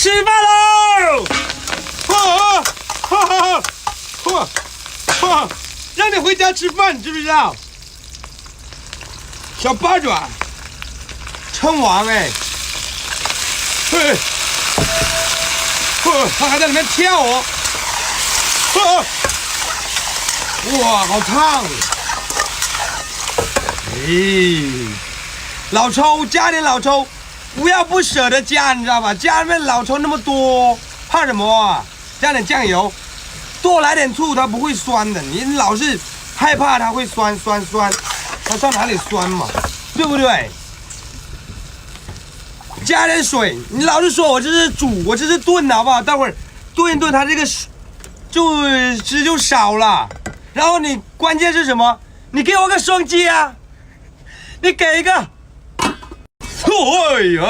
吃饭喽！让你回家吃饭，知不知道？小八爪，称王哎！他还在里面跳哦！哇，好烫！咦，老抽加点老抽，不要不舍得加，你知道吧？家里面老抽那么多，怕什么啊？加点酱油，多来点醋，它不会酸的。你老是害怕它会酸，它上哪里酸嘛？对不对？加点水，你老是说我这是煮，我这是炖的，好不好？待会儿炖一炖，它这个汁就少了。然后你关键是什么？你给我个双击啊！你给一个。哎呀！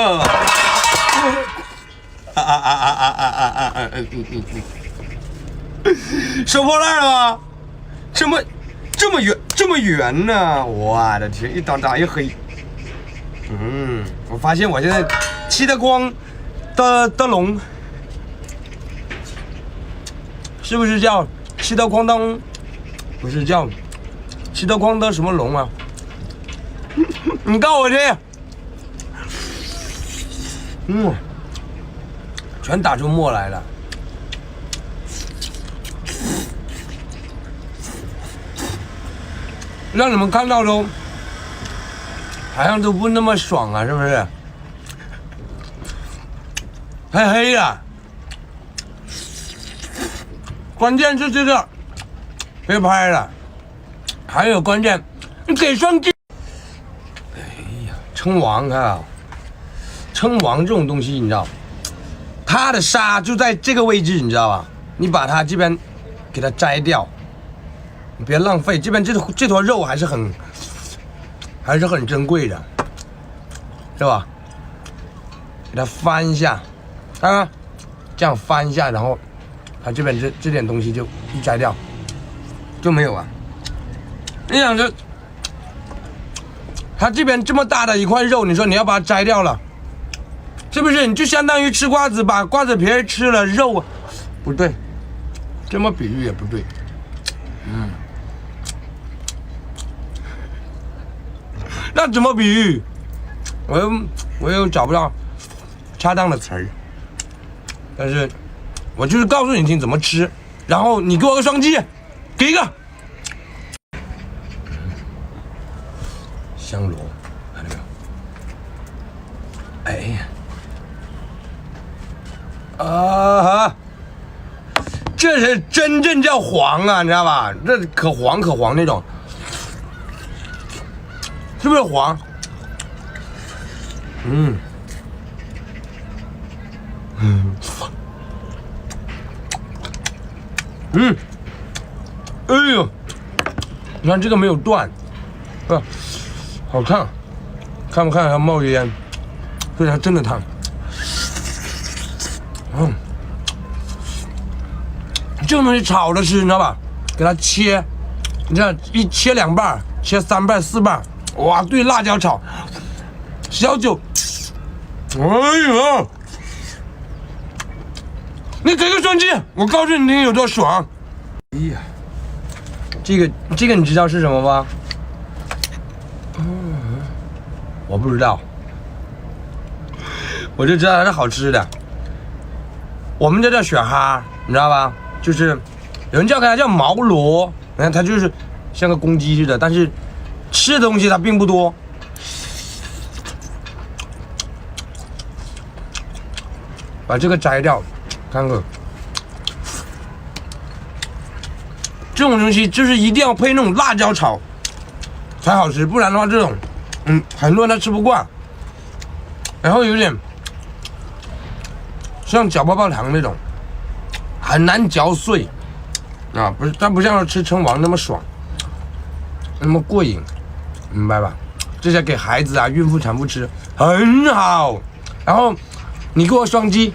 收破烂了吗？这么圆呢？我的天，一打一黑。我发现我现在吃得光的龙，是不是叫吃得光当？不是叫吃得光的什么龙啊？你告诉我这。全打出沫来了。让你们看到都好像都不那么爽啊，是不是？太黑了。关键是这个别拍了，还有关键，你给双击。哎呀，称王啊！称王这种东西，你知道，它的沙就在这个位置，你知道吧？你把它这边给它摘掉，你别浪费。这边这坨肉还是很珍贵的，是吧？给它翻一下，看看，这样翻一下，然后它这边这点东西就一摘掉，就没有了。你想着，它这边这么大的一块肉，你说你要把它摘掉了，是不是？你就相当于吃瓜子，把瓜子皮吃了，肉不对，这么比喻也不对。那怎么比喻？我又找不到恰当的词儿，但是我就是告诉你听怎么吃，然后你给我个双击，给一个香螺，看到没有？哎呀，这是真正叫黄啊，你知道吧？这可黄那种，是不是黄？哎呦，你看这个没有断，好烫，看不看还冒烟？对，它真的烫。这种东西炒着吃，你知道吧？给它切，你这样一切2瓣，切3瓣、4瓣，哇，对辣椒炒，小酒，哎呀！你给个双击，我告诉你听有多爽。哎呀，这个你知道是什么吗？我不知道，我就知道它是好吃的。我们这叫雪蛤，你知道吧？就是有人叫它叫毛螺，你看它就是像个公鸡似的，但是吃的东西它并不多。把这个摘掉，看看。这种东西就是一定要配那种辣椒炒才好吃，不然的话这种，很多人他吃不惯，然后有点像嚼泡泡糖那种，很难嚼碎啊，不是，它不像吃称王那么爽，那么过瘾，明白吧？这些给孩子啊、孕妇、产妇吃很好。然后你给我双击，